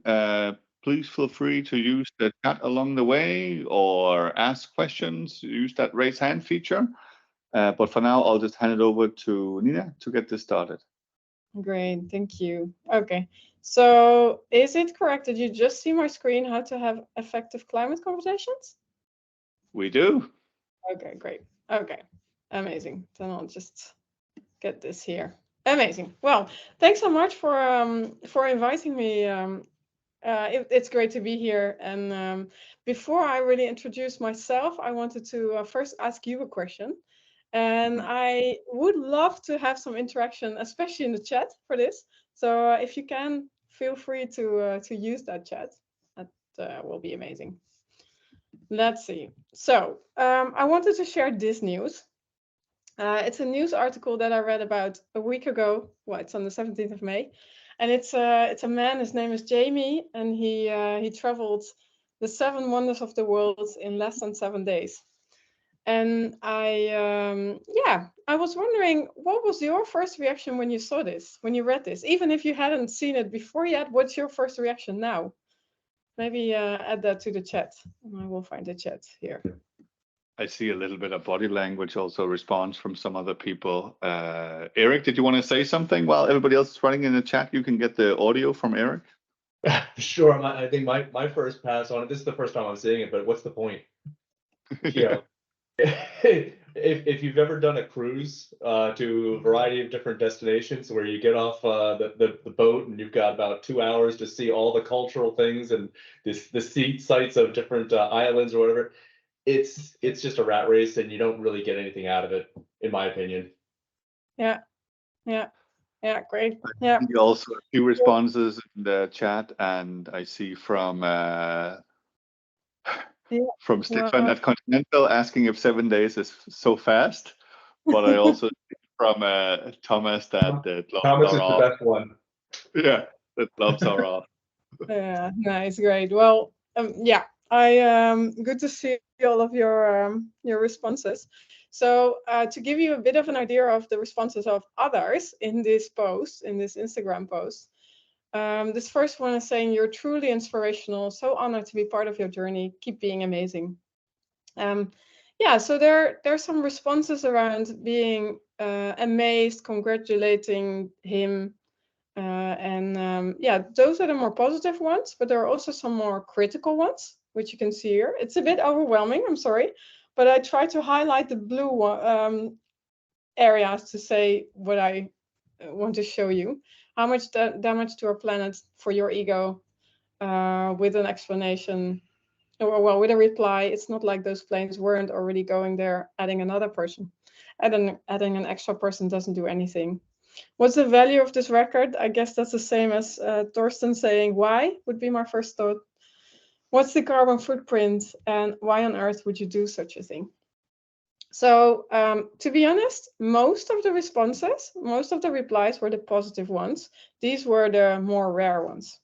Uh, Please feel free to use the chat along the way or ask questions. Use that raise hand feature. But for now, I'll just hand it over to Nina to get this started. Great, thank you. Okay, so is it correct that you just see my screen how to have effective climate conversations? We do. Okay, great. Okay, amazing. Then I'll just get this here. Amazing. Well, thanks so much for inviting me. It's great to be here. And before I really introduce myself, I wanted to first ask you a question. And I would love to have some interaction, especially in the chat for this. So if you can, feel free to use that chat. That will be amazing. Let's see. So I wanted to share this news. It's a news article that I read about a week ago. Well, it's on the 17th of May, and it's a man. His name is Jamie, and he traveled the 7 wonders of the world in less than 7 days. And I was wondering, what was your first reaction when you saw this, when you read this? Even if you hadn't seen it before yet, what's your first reaction now? Maybe add that to the chat, and I will find the chat here. I see a little bit of body language also response from some other people. Eric, did you want to say something while everybody else is running in the chat? You can get the audio from Eric. Sure. I think my first pass on it, this is the first time I'm seeing it, but what's the point? You know, if you've ever done a cruise to a variety of different destinations where you get off the boat and you've got about 2 hours to see all the cultural things and the sites of different islands or whatever, it's just a rat race and you don't really get anything out of it, in my opinion. Yeah, great. Yeah. Also a few responses in the chat, and I see from Stefan at Continental asking if 7 days is so fast. But I also see from Thomas that the gloves Thomas are is off. the best one. Yeah, the gloves are off. Yeah, nice, great. Well, yeah, good to see all of your responses. So to give you a bit of an idea of the responses of others in this post, in this Instagram post, this first one is saying, "You're truly inspirational. So honored to be part of your journey. Keep being amazing." Yeah, so there's some responses around being amazed, congratulating him. Yeah, those are the more positive ones, but there are also some more critical ones, which you can see here. It's a bit overwhelming, I'm sorry, but I try to highlight the blue areas to say what I want to show you. How much damage to our planet for your ego, with an explanation, or well, with a reply. It's not like those planes weren't already going there, adding another person. Adding an extra person doesn't do anything. What's the value of this record? I guess that's the same as Thorsten saying why would be my first thought. What's the carbon footprint, and why on earth would you do such a thing? So to be honest, most of the responses, most of the replies were the positive ones. These were the more rare ones.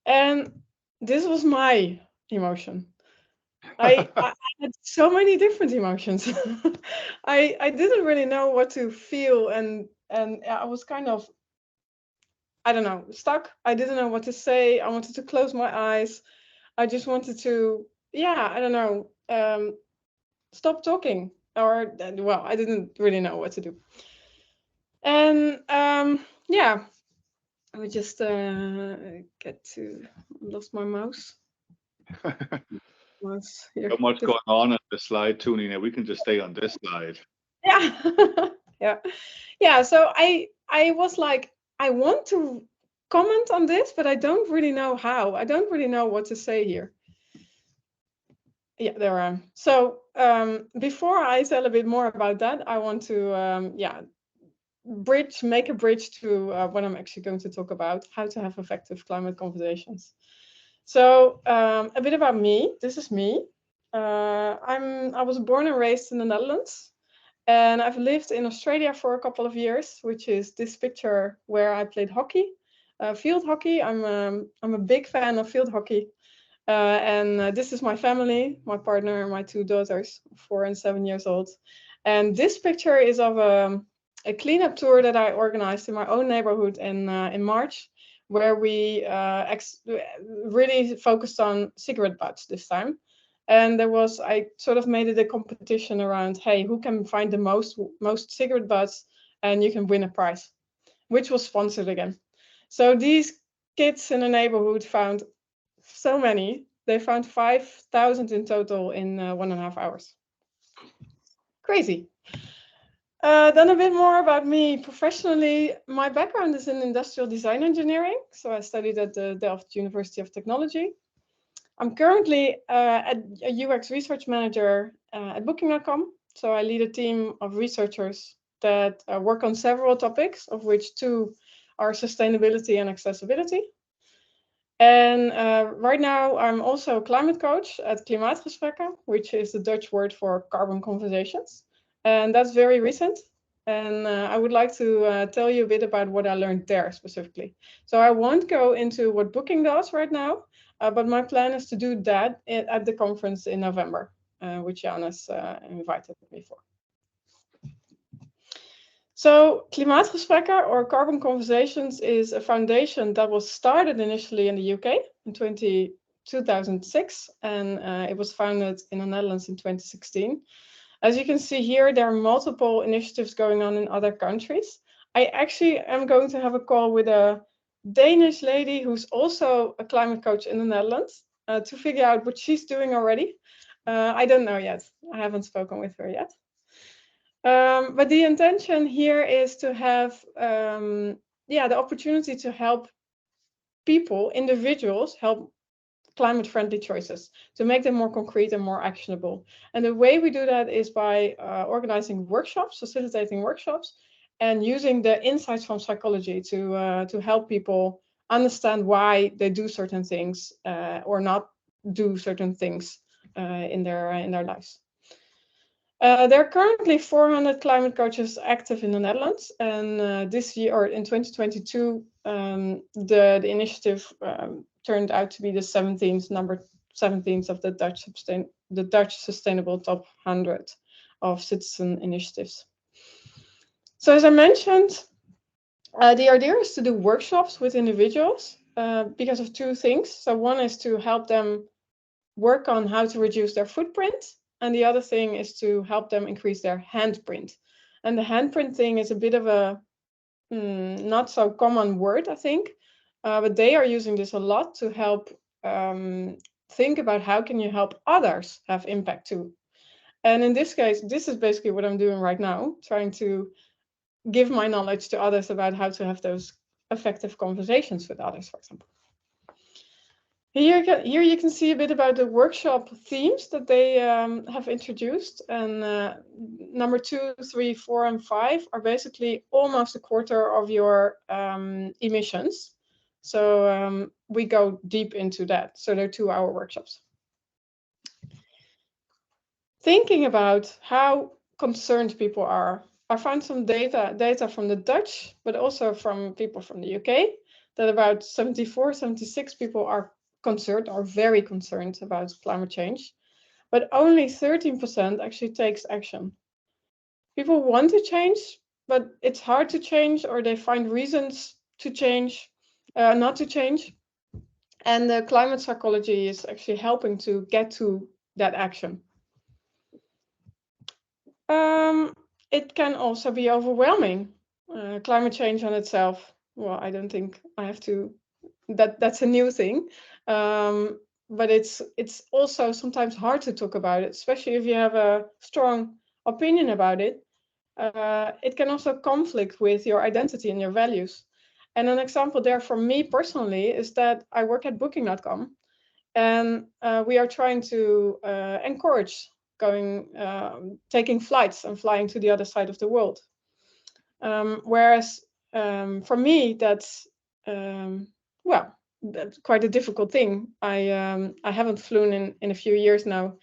And this was my emotion. I had so many different emotions. I didn't really know what to feel, and I was kind of, I don't know, stuck. I didn't know what to say. I wanted to close my eyes. I just wanted to, yeah, I don't know, stop talking, or well, I didn't really know what to do. And yeah, I would just get to, lost my mouse. So much going on the slide too, Nina. We can just stay on this slide. Yeah. Yeah. So I was like, I want to comment on this, but I don't really know how. I don't really know what to say here. Yeah, there I am. So before I tell a bit more about that, I want to make a bridge to what I'm actually going to talk about: how to have effective climate conversations. So a bit about me. This is me. I was born and raised in the Netherlands, and I've lived in Australia for a couple of years, which is this picture where I played hockey, field hockey. I'm a big fan of field hockey, and this is my family, my partner, and my 2 daughters, 4 and 7 years old. And this picture is of a cleanup tour that I organized in my own neighborhood in March, where we really focused on cigarette butts this time. And I sort of made it a competition around, hey, who can find the most cigarette butts, and you can win a prize, which was sponsored again. So these kids in the neighborhood found so many. They found 5,000 in total in 1.5 hours. Crazy. Then a bit more about me professionally. My background is in industrial design engineering. So I studied at the Delft University of Technology. I'm currently a UX research manager at Booking.com. So I lead a team of researchers that work on several topics, of which 2 are sustainability and accessibility. And right now I'm also a climate coach at Klimaatgesprekken, which is the Dutch word for carbon conversations. And that's very recent. And I would like to tell you a bit about what I learned there specifically. So I won't go into what Booking does right now, but my plan is to do that at the conference in November, which Janus invited me for. So Klimaatgesprekken, or Carbon Conversations, is a foundation that was started initially in the UK in 2006, and it was founded in the Netherlands in 2016. As you can see here, there are multiple initiatives going on in other countries. I actually am going to have a call with a Danish lady who's also a climate coach in the Netherlands to figure out what she's doing already. I don't know yet. I haven't spoken with her yet. But the intention here is to have the opportunity to help people, individuals, help climate-friendly choices, to make them more concrete and more actionable. And the way we do that is by organizing workshops, facilitating workshops, and using the insights from psychology to help people understand why they do certain things or not do certain things in their lives. There are currently 400 climate coaches active in the Netherlands, and this year, or in 2022, the initiative turned out to be the 17th, number 17th of the Dutch Sustainable Top 100 of citizen initiatives. So as I mentioned, the idea is to do workshops with individuals because of 2 things. So one is to help them work on how to reduce their footprint, and the other thing is to help them increase their handprint. And the handprint thing is a bit of a not so common word, I think, but they are using this a lot to help think about how can you help others have impact too. And in this case, this is basically what I'm doing right now, trying to give my knowledge to others about how to have those effective conversations with others, for example. Here you can see a bit about the workshop themes that they have introduced. And number 2, 3, 4, and 5 are basically almost a quarter of your emissions. So we go deep into that. So they're 2-hour workshops. Thinking about how concerned people are, I found some data from the Dutch, but also from people from the UK, that about 74, 76 people are concerned, or very concerned about climate change, but only 13% actually takes action. People want to change, but it's hard to change, or they find reasons to change, not to change. And the climate psychology is actually helping to get to that action. It can also be overwhelming. Climate change on itself, well, I don't think I have to, that's a new thing. But it's also sometimes hard to talk about it, especially if you have a strong opinion about it. It can also conflict with your identity and your values. And an example there for me personally is that I work at Booking.com, and we are trying to encourage taking flights and flying to the other side of the world. Whereas for me, that's quite a difficult thing. I haven't flown in a few years now,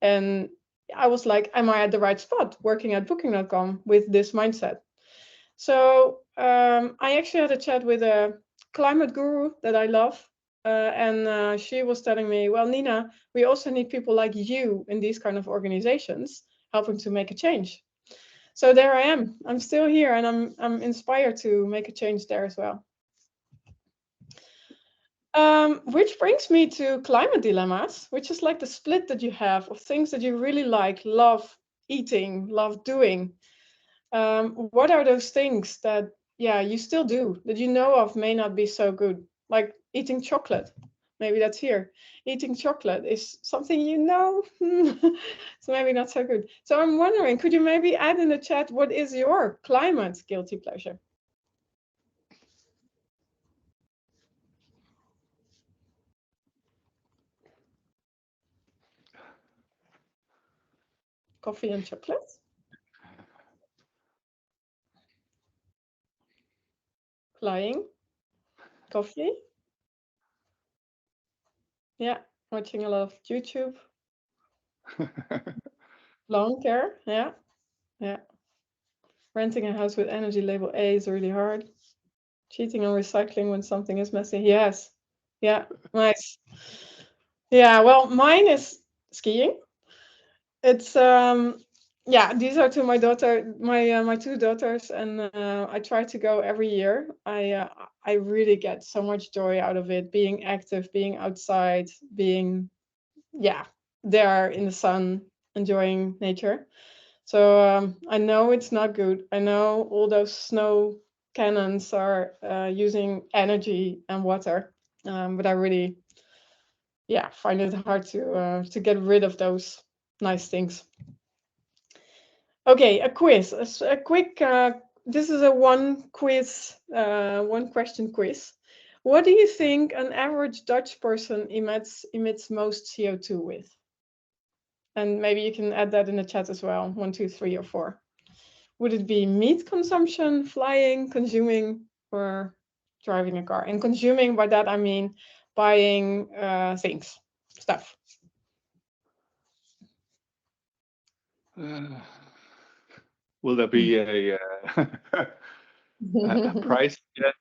and I was like, am I at the right spot working at Booking.com with this mindset? So I actually had a chat with a climate guru that I love, and she was telling me, well, Nina, we also need people like you in these kind of organizations helping to make a change. So there I am. I'm still here, and I'm inspired to make a change there as well. Which brings me to climate dilemmas, which is like the split that you have of things that you really like, love eating, love doing. What are those things that, yeah, you still do that you know of may not be so good? Like eating chocolate. Maybe that's here. Eating chocolate is something you know, it's maybe not so good. So I'm wondering, could you maybe add in the chat, what is your climate guilty pleasure? Coffee and chocolate? Flying? Coffee? Yeah, watching a lot of YouTube. Lawn care, yeah, yeah. Renting a house with energy label A is really hard. Cheating on recycling when something is messy, yes. Yeah, nice. Yeah, well, mine is skiing. It's yeah, these are to my daughter, my two daughters, and I try to go every year. I really get so much joy out of it, being active, being outside, being, yeah, there in the sun, enjoying nature. So I know it's not good. I know all those snow cannons are using energy and water, but I really, yeah, find it hard to get rid of those nice things. Okay, a quiz, a quick. This is a one question quiz. What do you think an average Dutch person emits most CO2 with? And maybe you can add that in the chat as well. 1, 2, 3, or 4. Would it be meat consumption, flying, consuming, or driving a car? And consuming, by that I mean buying things, stuff. Will there be a price yet?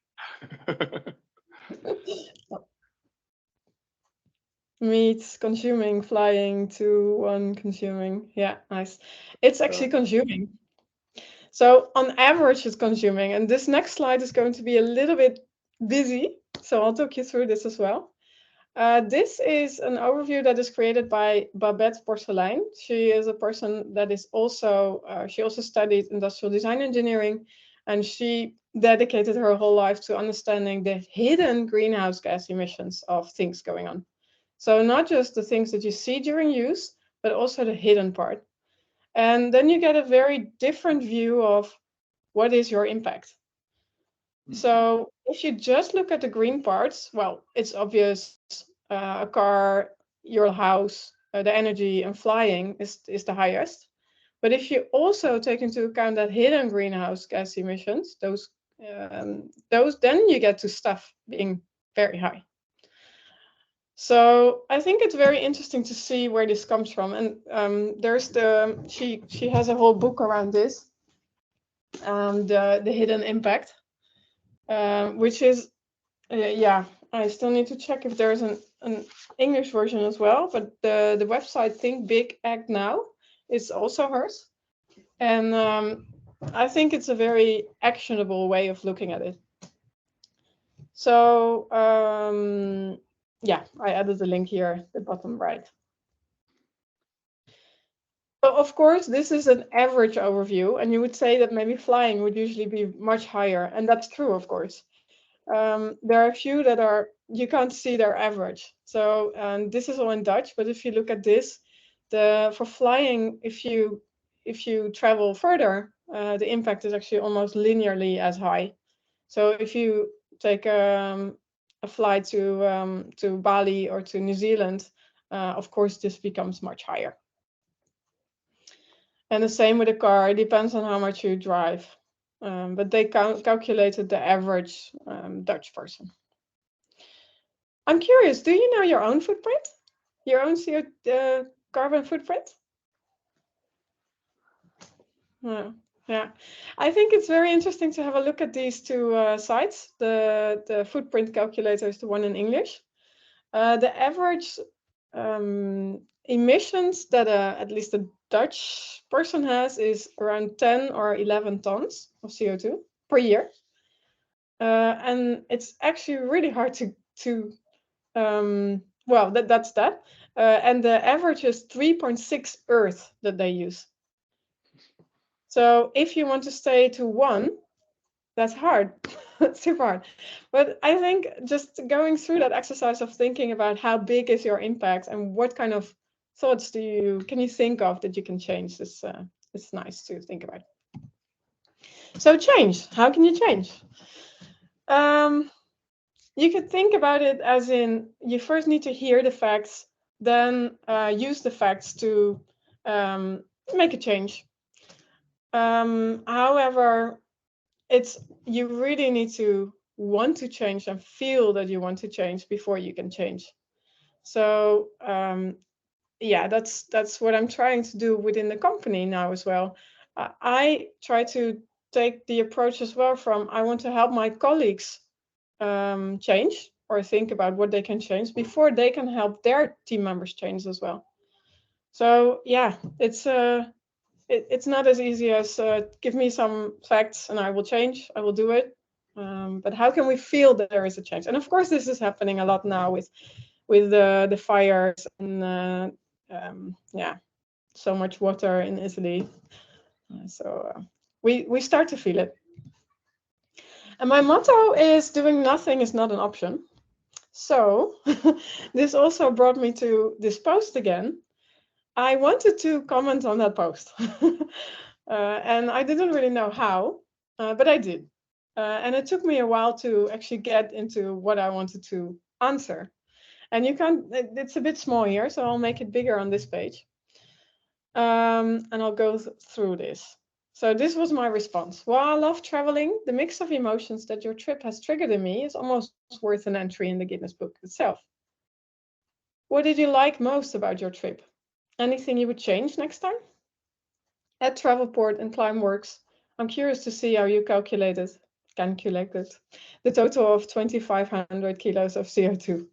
Meat, consuming, flying, 2, 1, consuming. Yeah, nice. It's actually consuming. So on average, it's consuming. And this next slide is going to be a little bit busy. So I'll talk you through this as well. This is an overview that is created by Babette Porcelein. She is a person that is also, she also studied industrial design engineering, and she dedicated her whole life to understanding the hidden greenhouse gas emissions of things going on. So not just the things that you see during use, but also the hidden part. And then you get a very different view of what is your impact. So if you just look at the green parts, well, it's obvious, a car, your house, the energy, and flying is the highest. But if you also take into account that hidden greenhouse gas emissions, those then you get to stuff being very high. So I think it's very interesting to see where this comes from. And there's she has a whole book around this, the hidden impact, which is, yeah, I still need to check if there's an English version as well. But the website Think Big Act Now is also hers, and I think it's a very actionable way of looking at it. So yeah, I added the link here at the bottom right. So of course, this is an average overview, and you would say that maybe flying would usually be much higher, and that's true, of course. There are a few that are, you can't see their average. So this is all in Dutch, but if you look at this, for flying, if you travel further, the impact is actually almost linearly as high. So if you take a flight to Bali or to New Zealand, of course, this becomes much higher. And the same with a car. It depends on how much you drive. But they calculated the average Dutch person. I'm curious, do you know your own footprint? Your own carbon footprint? Yeah, I think it's very interesting to have a look at these two sites. The footprint calculator is the one in English. The average emissions that at least a Dutch person has is around 10 or 11 tons of CO2 per year. And it's actually really hard to well, that's that. And the average is 3.6 Earth that they use. So if you want to stay to 1, that's hard. That's super hard. But I think just going through that exercise of thinking about how big is your impact and what kind of thoughts can you think of that you can change is it's nice to think about. So change. How can you change? You could think about it as in you first need to hear the facts, then use the facts to make a change. However, you really need to want to change and feel that you want to change before you can change. So yeah, that's what I'm trying to do within the company now as well. I try to take the approach as well from I want to help my colleagues change or think about what they can change before they can help their team members change as well. So yeah, it's not as easy as give me some facts and I will change. I will do it. But how can we feel that there is a change? And of course, this is happening a lot now with the fires and yeah, so much water in Italy. So we start to feel it. And my motto is doing nothing is not an option. So this also brought me to this post again. I wanted to comment on that post. And I didn't really know how, but I did. And it took me a while to actually get into what I wanted to answer. And it's a bit small here, so I'll make it bigger on this page. And I'll go through this. So this was my response. While I love traveling, the mix of emotions that your trip has triggered in me is almost worth an entry in the Guinness Book itself. What did you like most about your trip? Anything you would change next time? At Travelport and Climeworks, I'm curious to see how you calculated the total of 2,500 kilos of CO2.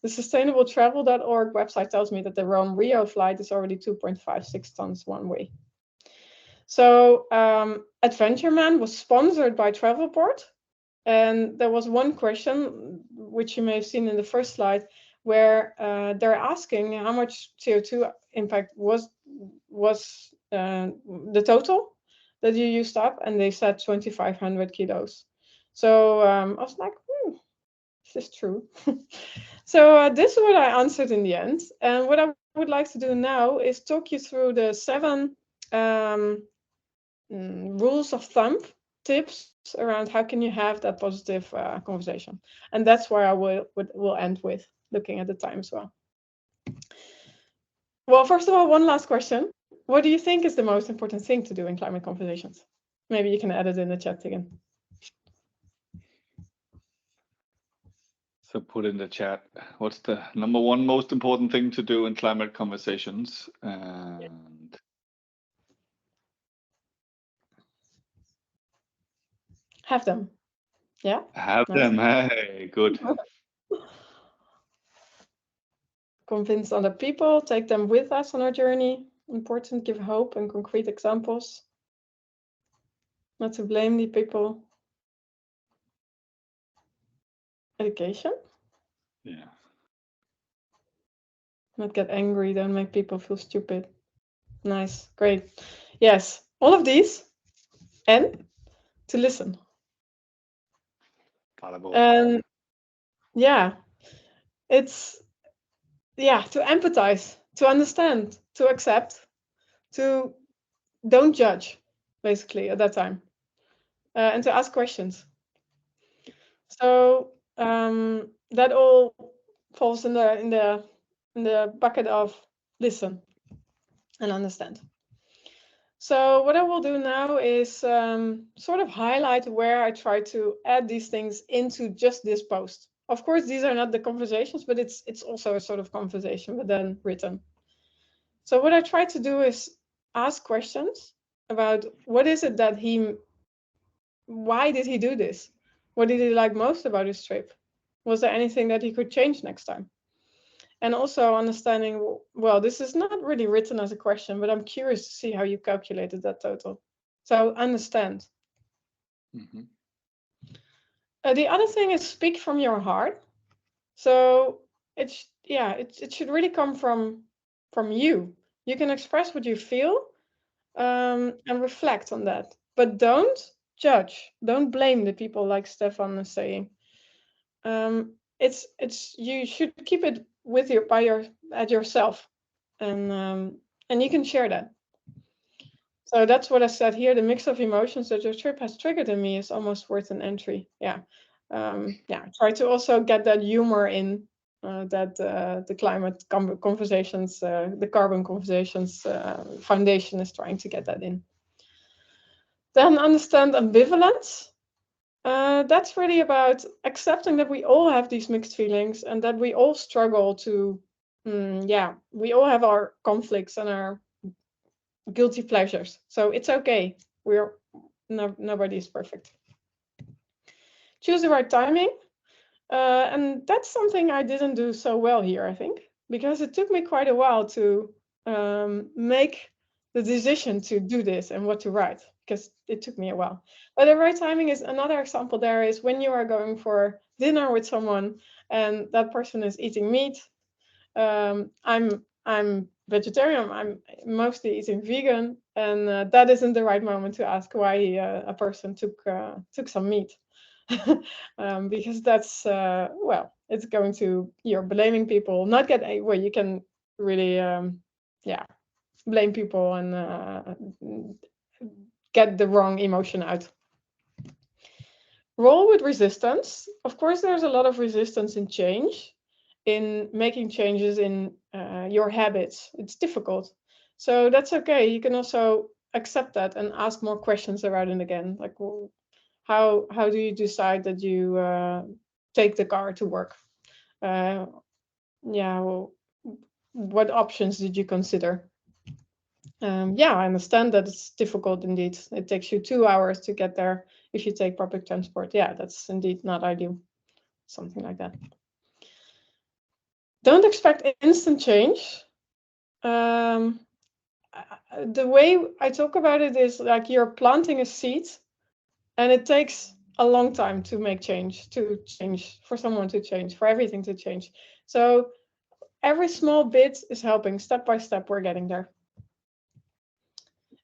The sustainabletravel.org website tells me that the Rome-Rio flight is already 2.56 tons one way. So Adventure Man was sponsored by Travelport. And there was one question, which you may have seen in the first slide, where they're asking how much CO2 impact was the total that you used up, and they said 2,500 kilos. So I was like, is this true? So this is what I answered in the end. And what I would like to do now is talk you through the 7 rules of thumb, tips around how can you have that positive conversation. And that's where I will end with, looking at the time as well. Well, first of all, one last question. What do you think is the most important thing to do in climate conversations? Maybe you can add it in the chat again. So put in the chat, what's the number 1 most important thing to do in climate conversations? And have them. Yeah. Have them. Hey, good. Convince other people, take them with us on our journey. Important, give hope and concrete examples. Not to blame the people. Education. Yeah. Not get angry, don't make people feel stupid. Nice, great. Yes, all of these. And to listen. And yeah, it's to empathize, to understand, to accept, to don't judge, basically at that time, and to ask questions. So that all falls in the bucket of listen and understand. So what I will do now is sort of highlight where I try to add these things into just this post. Of course, these are not the conversations, but it's also a sort of conversation, but then written. So what I try to do is ask questions about what is it that why did he do this? What did he like most about his trip? Was there anything that he could change next time? And also understanding, well, this is not really written as a question, but I'm curious to see how you calculated that total. So understand. The other thing is speak from your heart. So it should really come from you. You can express what you feel, and reflect on that, but don't judge, don't blame the people, like Stefan is saying. It's you should keep it with your at yourself, and you can share that. So that's what I said here. The mix of emotions that your trip has triggered in me is almost worth an entry. Yeah. Try to also get that humor in, that the climate conversations, the carbon conversations foundation is trying to get that in. Then understand ambivalence. That's really about accepting that we all have these mixed feelings and that we all struggle to, we all have our conflicts and our guilty pleasures. So it's okay. Nobody is perfect. Choose the right timing. And that's something I didn't do so well here, I think, because it took me quite a while to make the decision to do this and what to write, because it took me a while. But the right timing is another example. There is when you are going for dinner with someone and that person is eating meat. I'm vegetarian. I'm mostly eating vegan, and that isn't the right moment to ask why a person took some meat. Because that's it's going to, you're blaming people, not get well, you can really blame people and get the wrong emotion out. Roll with resistance. Of course, there's a lot of resistance in change, in making changes in your habits. It's difficult, so that's okay. You can also accept that and ask more questions around it again, like, well, how do you decide that you take the car to work? Well, what options did you consider? I understand that it's difficult indeed. It takes you 2 hours to get there if you take public transport. Yeah, that's indeed not ideal. Something like that. Don't expect instant change. The way I talk about it is like you're planting a seed, and it takes a long time to make change, for someone to change, for everything to change. So every small bit is helping. Step by step, we're getting there.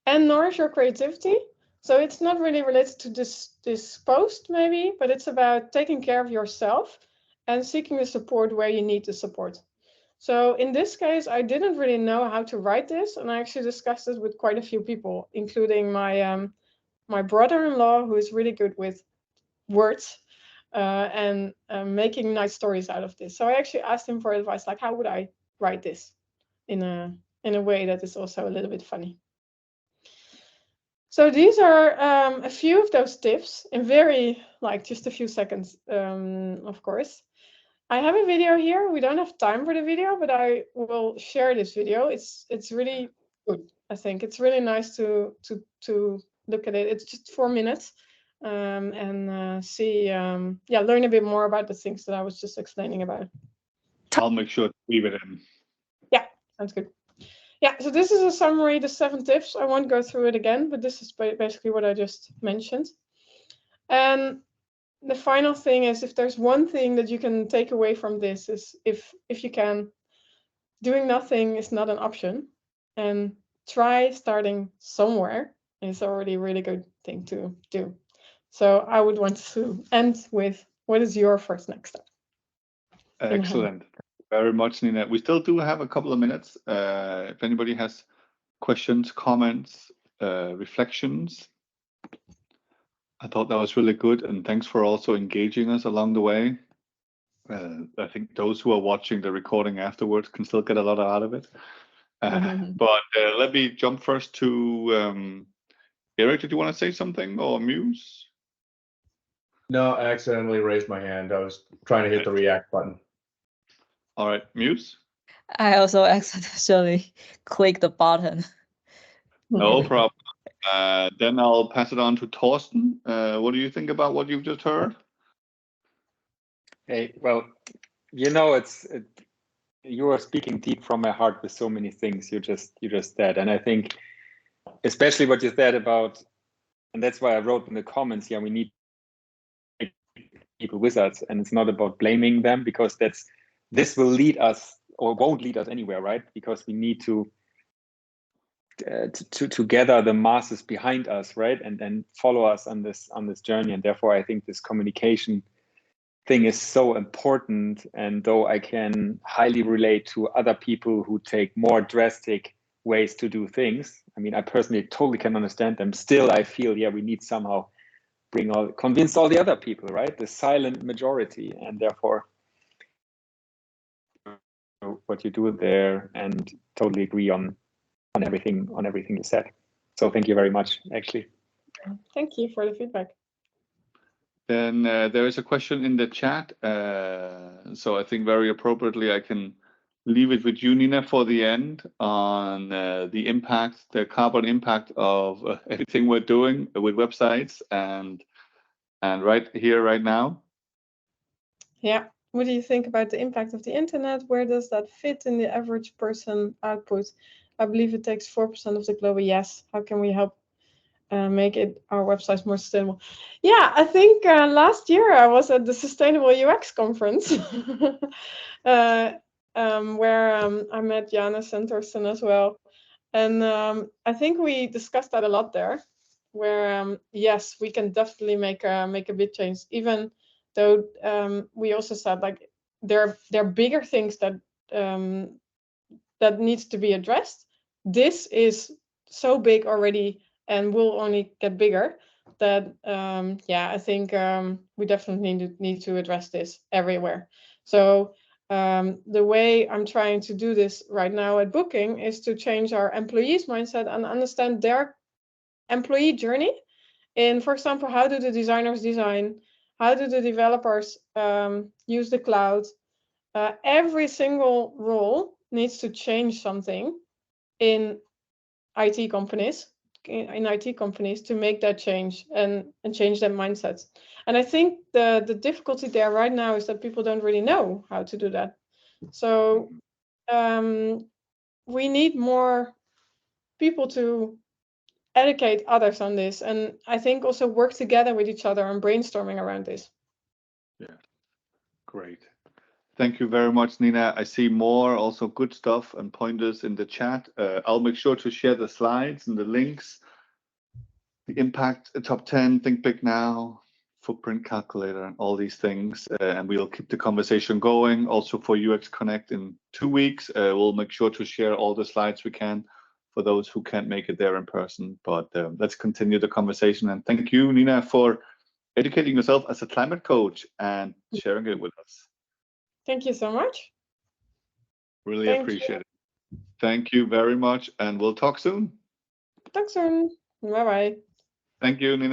And nourish your creativity. So it's not really related to this post maybe, but it's about taking care of yourself and seeking the support where you need the support. So in this case, I didn't really know how to write this, and I actually discussed it with quite a few people, including my brother-in-law, who is really good with words and making nice stories out of this. So I actually asked him for advice, like, how would I write this in a way that is also a little bit funny. So these are a few of those tips in very, like, just a few seconds, of course. I have a video here. We don't have time for the video, but I will share this video. It's really good. I think it's really nice to look at it. It's just 4 minutes, and see, learn a bit more about the things that I was just explaining about. I'll make sure to leave it in. Yeah, sounds good. Yeah, so this is a summary, the 7 tips. I won't go through it again, but this is basically what I just mentioned. And the final thing is, if there's one thing that you can take away from this, is if you can, doing nothing is not an option, and try starting somewhere is already a really good thing to do. So I would want to end with, what is your first next step? Excellent. Thank you very much, Nina. We still do have a couple of minutes. If anybody has questions, comments, reflections. I thought that was really good, and thanks for also engaging us along the way. I think those who are watching the recording afterwards can still get a lot out of it. But let me jump first to Eric. Did you want to say something, or Muse? No, I accidentally raised my hand. I was trying to hit the react button. All right, Muse? I also accidentally clicked the button. No problem. Then I'll pass it on to Torsten. What do you think about what you've just heard? Hey, well, you know, you are speaking deep from my heart with so many things you just said, and I think especially what you said about, and that's why I wrote in the comments, we need people with us, and it's not about blaming them, because that's this will lead us or won't lead us anywhere, right? Because we need to gather the masses behind us, right, and then follow us on this journey. And therefore, I think this communication thing is so important. And though I can highly relate to other people who take more drastic ways to do things, I mean, I personally totally can understand them. Still, I feel, yeah, we need somehow convince all the other people, right? The silent majority, and therefore what you do there, and totally agree on everything you said. So thank you very much, actually. Thank you for the feedback. Then there is a question in the chat. So I think very appropriately I can leave it with you, Nina, for the end on the impact, the carbon impact of everything we're doing with websites and right here, right now. Yeah. What do you think about the impact of the internet? Where does that fit in the average person output? I believe it takes 4% of the global. Yes. How can we help make our websites more sustainable? Yeah, I think last year I was at the Sustainable UX conference where I met Janus and Thorsten as well. And I think we discussed that a lot there, where yes, we can definitely make a big change, even though we also said like there are bigger things that that needs to be addressed. This is so big already and will only get bigger that yeah, I think we definitely need to address this everywhere. So the way I'm trying to do this right now at Booking is to change our employees' mindset and understand their employee journey. In, for example, how do the designers design? How do the developers use the cloud? Every single role needs to change something in IT companies to make that change and change their mindsets. And I think the difficulty there right now is that people don't really know how to do that. So we need more people to educate others on this, and I think also work together with each other and brainstorming around this. Yeah, great. Thank you very much, Nina. I see more also good stuff and pointers in the chat. I'll make sure to share the slides and the links, the impact, top 10, think big now, footprint calculator, and all these things. And we'll keep the conversation going. Also for UX Connect in 2 weeks, we'll make sure to share all the slides we can for those who can't make it there in person. But let's continue the conversation. And thank you, Nina, for educating yourself as a climate coach and sharing it with us. Thank you so much. Really appreciate it. Thank you very much, and we'll talk soon. Talk soon. Bye-bye. Thank you, Nina.